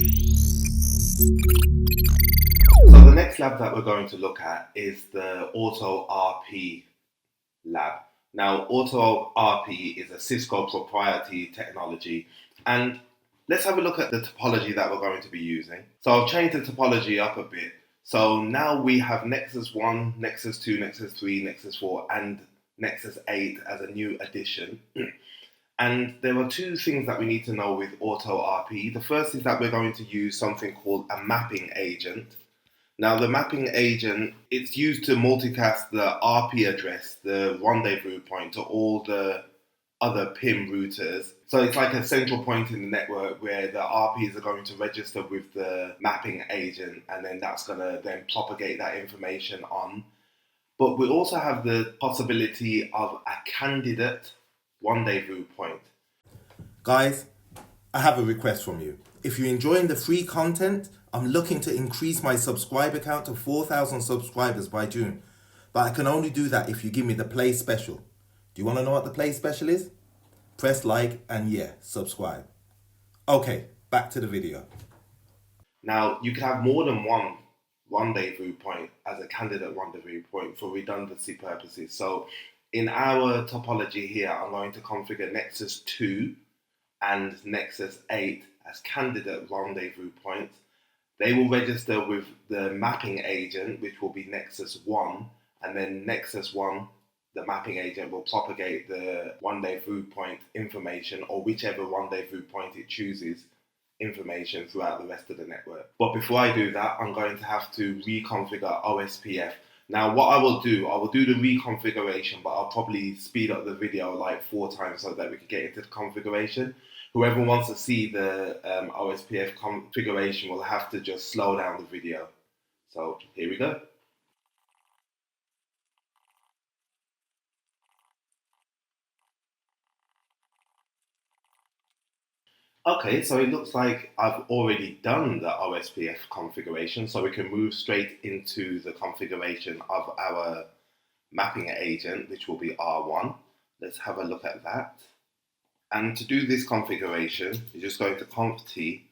So the next lab that we're going to look at is the Auto RP lab. Now, Auto RP is a Cisco proprietary technology, and let's have a look at the topology that we're going to be using. So I've changed the topology up a bit. So now we have Nexus 1, Nexus 2, Nexus 3, Nexus 4, and Nexus 8 as a new addition. And there are two things that we need to know with Auto RP. The first is that we're going to use something called a mapping agent. Now, the mapping agent, it's used to multicast the RP address, the rendezvous point, to all the other PIM routers. So it's like a central point in the network where the RPs are going to register with the mapping agent, and then that's going to then propagate that information on. But we also have the possibility of a candidate rendezvous point. Guys, I have a request from you. If you're enjoying the free content, I'm looking to increase my subscriber count to 4,000 subscribers by June. But I can only do that if you give me the Play Special. Do you want to know what the Play Special is? Press like and subscribe. Okay, back to the video. Now, you can have more than one rendezvous point as a candidate rendezvous point for redundancy purposes. So in our topology here, I'm going to configure Nexus 2 and Nexus 8 as candidate rendezvous points. They will register with the mapping agent, which will be Nexus 1, and then Nexus 1, the mapping agent will propagate the rendezvous point information, or whichever rendezvous point it chooses, information throughout the rest of the network. But before I do that, I'm going to have to reconfigure OSPF. Now, what I will do the reconfiguration, but I'll probably speed up the video like 4 times so that we can get into the configuration. Whoever wants to see the OSPF configuration will have to just slow down the video. So here we go. Okay, so it looks like I've already done the OSPF configuration, so we can move straight into the configuration of our mapping agent, which will be R1. Let's have a look at that. And to do this configuration, you're just going to conf t,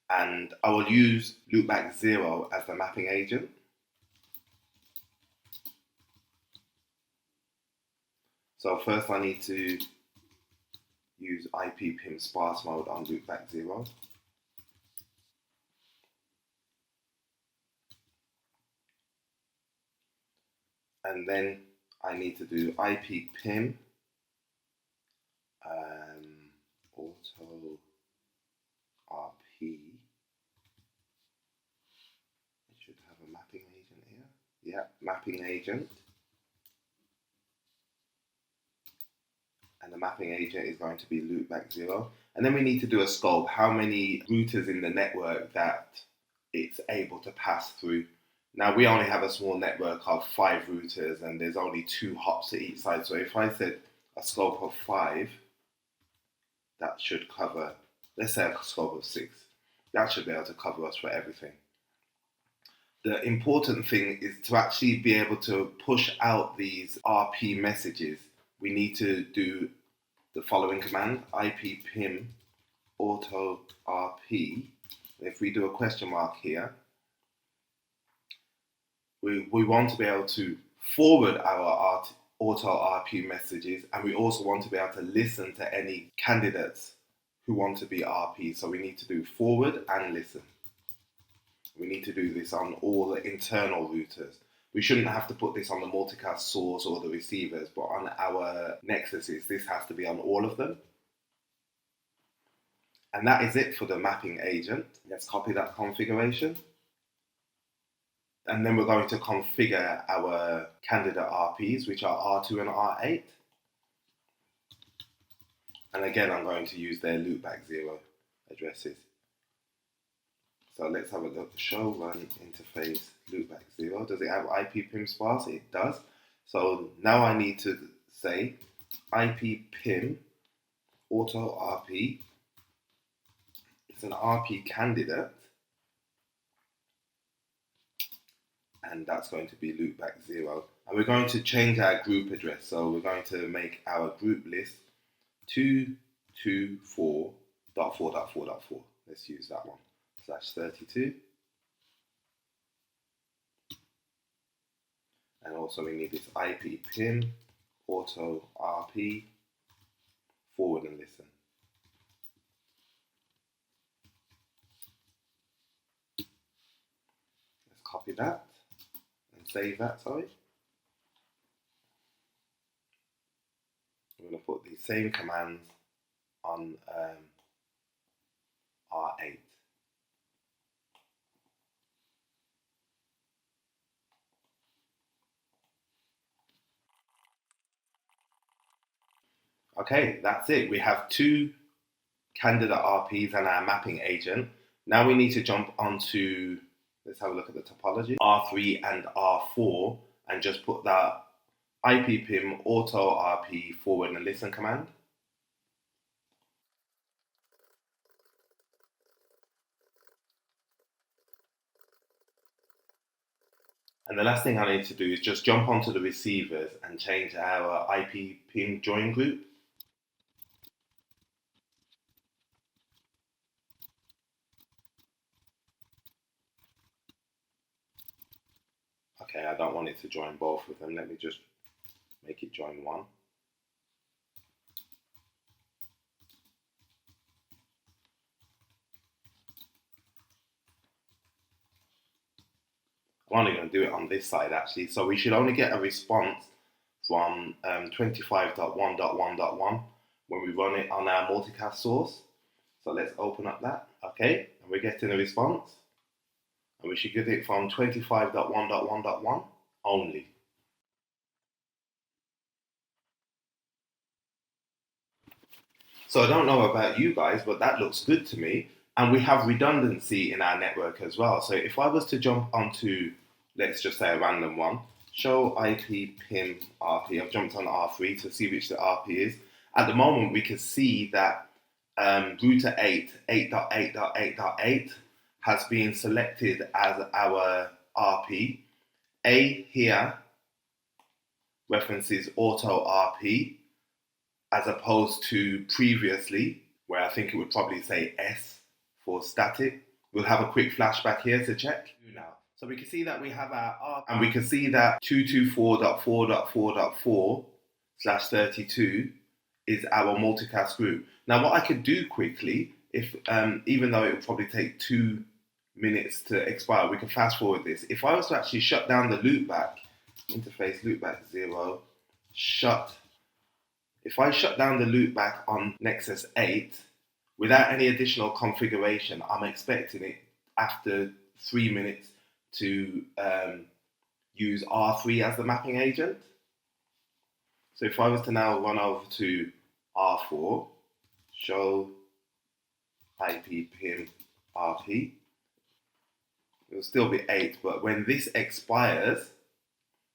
and I will use loopback 0 as the mapping agent. So first I need to use IP PIM sparse mode on loopback 0. And then I need to do IP PIM Auto RP. It should have a mapping agent here. Yeah, mapping agent. And the mapping agent is going to be loopback 0. And then we need to do a scope, how many routers in the network that it's able to pass through. Now, we only have a small network of 5 routers, and there's only 2 hops to each side. So if I said a scope of 5, that should cover, let's say a scope of 6. That should be able to cover us for everything. The important thing is to actually be able to push out these RP messages. We need to do the following command, IP PIM Auto RP. If we do a question mark here, we want to be able to forward our Auto RP messages, and we also want to be able to listen to any candidates who want to be RP. So we need to do forward and listen. We need to do this on all the internal routers. We shouldn't have to put this on the multicast source or the receivers, but on our Nexuses, this has to be on all of them. And that is it for the mapping agent. Let's copy that configuration. And then we're going to configure our candidate RPs, which are R2 and R8. And again, I'm going to use their loopback 0 addresses. So let's have a look. Show run interface loopback 0. Does it have IP PIM sparse? It does. So now I need to say IP PIM Auto RP. It's an RP candidate. And that's going to be loopback 0. And we're going to change our group address. So we're going to make our group list 224.4.4.4. Let's use that one. /32. And also we need this IP pin, auto RP, forward and listen. Let's copy that and save that, sorry. We're going to put these same commands on R8. Okay, that's it. We have two candidate RPs and our mapping agent. Now we need to jump onto, let's have a look at the topology, R3 and R4, and just put that IP pim auto RP forward and listen command. And the last thing I need to do is just jump onto the receivers and change our IP pin join group. Okay, I don't want it to join both of them. Let me just make it join one. I'm only going to do it on this side actually. So we should only get a response from 25.1.1.1 when we run it on our multicast source. So let's open up that. Okay, and we're getting a response. And we should get it from 25.1.1.1 only. So I don't know about you guys, but that looks good to me. And we have redundancy in our network as well. So if I was to jump onto, let's just say a random one, show IP pin RP, I've jumped on R3 to see which the RP is. At the moment, we can see that router 8, 8.8.8.8 has been selected as our RP. A here references auto RP as opposed to previously, where I think it would probably say S for static. We'll have a quick flashback here to check now. So we can see that we have our RP, and we can see that 224.4.4.4/32 is our multicast group. Now what I could do quickly, if even though it would probably take 2 minutes to expire, we can fast forward this. If I was to actually shut down the loopback, interface loopback 0, if I shut down the loopback on Nexus 8 without any additional configuration, I'm expecting it after 3 minutes to use R3 as the mapping agent. So if I was to now run over to R4, show IP pin RP, it'll still be 8, but when this expires,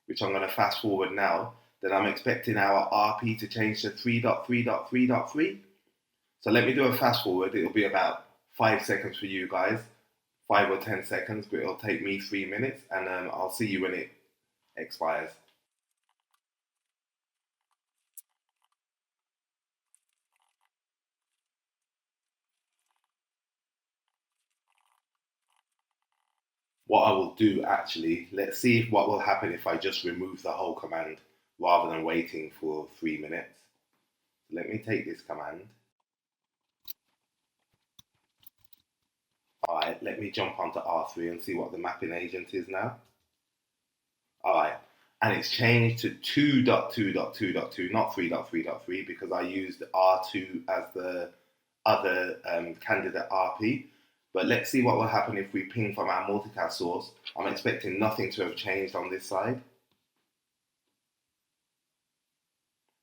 which I'm going to fast forward now, then I'm expecting our RP to change to 3.3.3.3. So let me do a fast forward. It'll be about 5 seconds for you guys, 5 or 10 seconds, but it'll take me 3 minutes, and I'll see you when it expires. What I will do actually, let's see what will happen if I just remove the whole command rather than waiting for 3 minutes. Let me take this command. Alright, let me jump onto R3 and see what the mapping agent is now. Alright, and it's changed to 2.2.2.2, not 3.3.3, because I used R2 as the other candidate RP. But let's see what will happen if we ping from our multicast source. I'm expecting nothing to have changed on this side.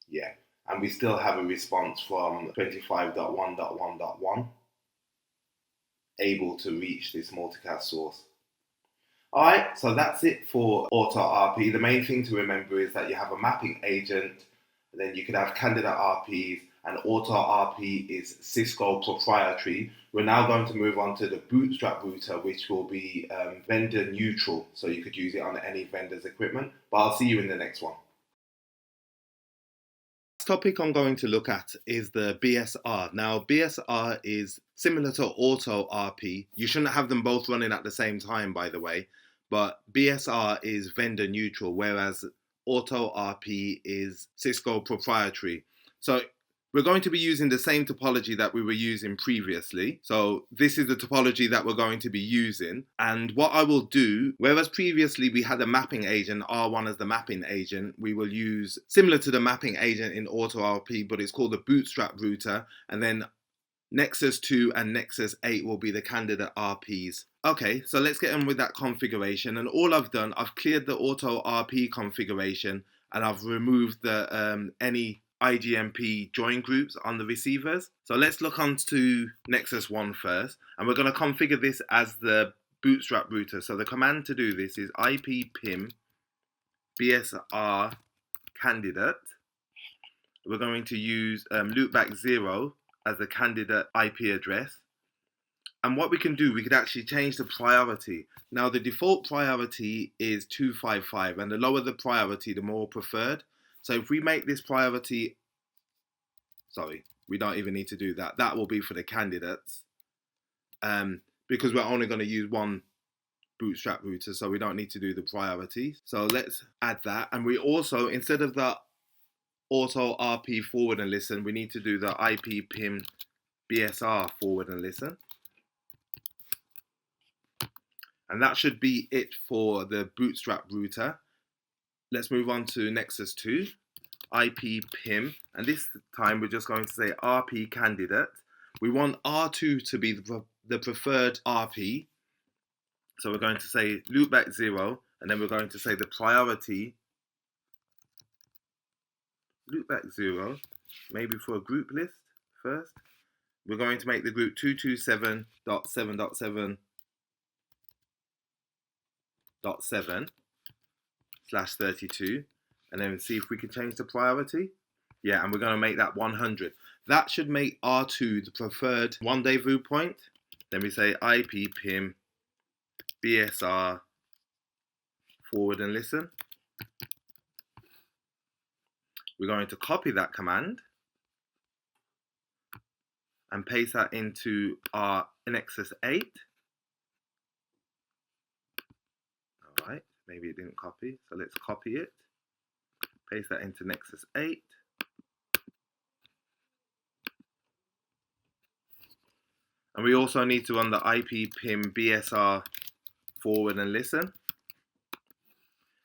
Yeah, and we still have a response from 25.1.1.1 able to reach this multicast source. Alright, so that's it for auto RP. The main thing to remember is that you have a mapping agent, and then you can have candidate RPs, and auto RP is Cisco proprietary. We're now going to move on to the bootstrap router, which will be vendor neutral, so you could use it on any vendor's equipment. But I'll see you in the next one. Topic I'm going to look at is the BSR. Now, BSR is similar to Auto RP. You shouldn't have them both running at the same time, by the way, but BSR is vendor neutral, whereas Auto RP is Cisco proprietary. So we're going to be using the same topology that we were using previously. So this is the topology that we're going to be using. And what I will do, whereas previously we had a mapping agent, R1 as the mapping agent, we will use similar to the mapping agent in AutoRP, but it's called the bootstrap router. And then Nexus 2 and Nexus 8 will be the candidate RPs. Okay, so let's get on with that configuration. And all I've done, I've cleared the Auto RP configuration and I've removed the any IGMP join groups on the receivers. So let's look onto Nexus 1 first, and we're going to configure this as the bootstrap router. So the command to do this is ippim BSR candidate. We're going to use loopback 0 as the candidate IP address. And what we can do, we could actually change the priority. Now the default priority is 255, and the lower the priority, the more preferred. So if we make this priority, sorry, we don't even need to do that. That will be for the candidates, because we're only going to use one bootstrap router, so we don't need to do the priorities. So let's add that. And we also, instead of the Auto RP forward and listen, we need to do the ippim BSR forward and listen. And that should be it for the bootstrap router. Let's move on to Nexus 2, ippim, and this time we're just going to say RP candidate. We want R2 to be the preferred RP. So we're going to say loopback 0, and then we're going to say the priority, loopback 0, maybe for a group list first. We're going to make the group 227.7.7.7/32, and then see if we can change the priority. Yeah, and we're going to make that 100. That should make R2 the preferred rendezvous point. Then we say ippim BSR forward and listen. We're going to copy that command and paste that into our Nexus 8. All right, maybe it didn't copy, so let's copy it. Paste that into Nexus 8. And we also need to run the ippim BSR forward and listen.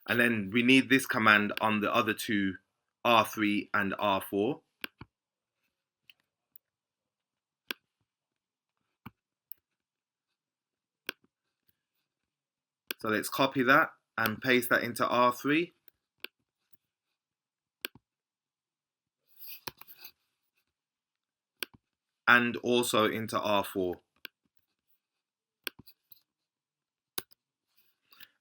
And then we need this command on the other two, R3 and R4. So let's copy that and paste that into R3. And also into R4.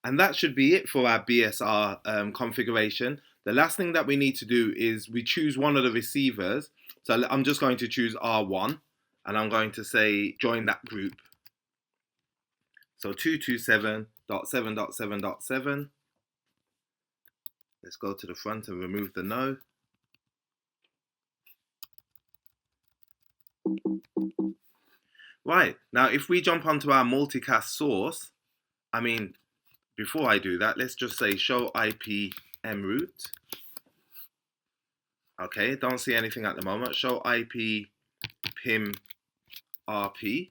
And that should be it for our BSR configuration. The last thing that we need to do is we choose one of the receivers. So I'm just going to choose R1, and I'm going to say join that group. So 227.7.7.7. Let's go to the front and remove the no. Right, now if we jump onto our multicast source, before I do that, let's just say show IP mroute. Okay, don't see anything at the moment. Show IP pim RP.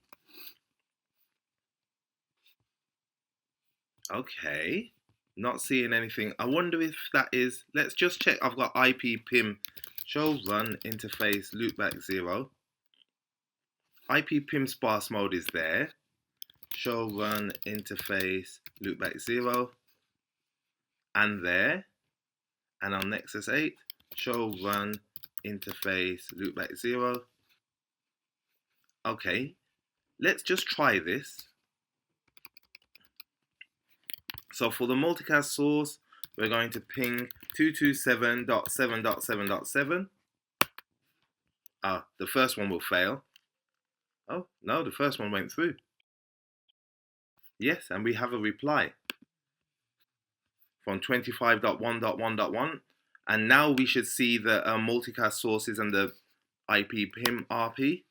Okay, not seeing anything. I wonder if that is, let's just check. I've got IP pim show run interface loopback 0. IP pim sparse mode is there. Show run interface loopback 0. And there. And on Nexus 8, show run interface loopback 0. Okay, let's just try this. So for the multicast source, we're going to ping 227.7.7.7. The first one will fail. Oh, no, the first one went through. Yes, and we have a reply from 25.1.1.1. And now we should see the multicast sources and the IP PIM RP.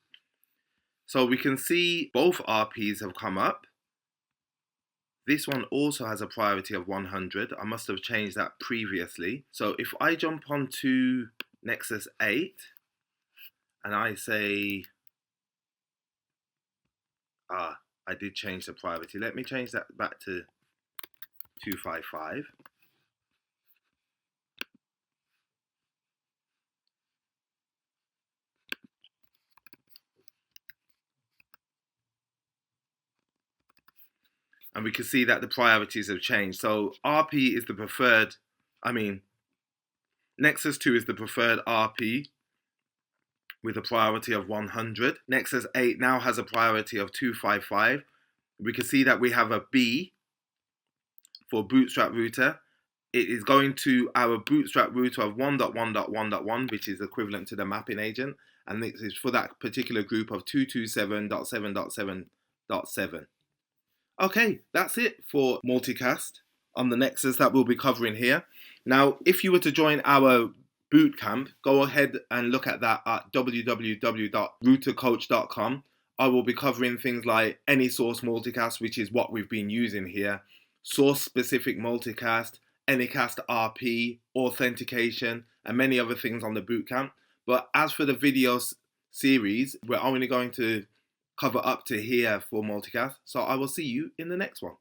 So we can see both RPs have come up. This one also has a priority of 100. I must have changed that previously. So if I jump onto Nexus 8 and I say, I did change the priority. Let me change that back to 255. And we can see that the priorities have changed. So RP is the preferred, Nexus 2 is the preferred RP with a priority of 100. Nexus 8 now has a priority of 255. We can see that we have a B for bootstrap router. It is going to our bootstrap router of 1.1.1.1, which is equivalent to the mapping agent. And this is for that particular group of 227.7.7.7. Okay, that's it for Multicast on the Nexus that we'll be covering here. Now, if you were to join our bootcamp, go ahead and look at that at www.routercoach.com. I will be covering things like any source multicast, which is what we've been using here, source-specific multicast, Anycast RP, authentication, and many other things on the bootcamp. But as for the video series, we're only going to cover up to here for multicast. So I will see you in the next one.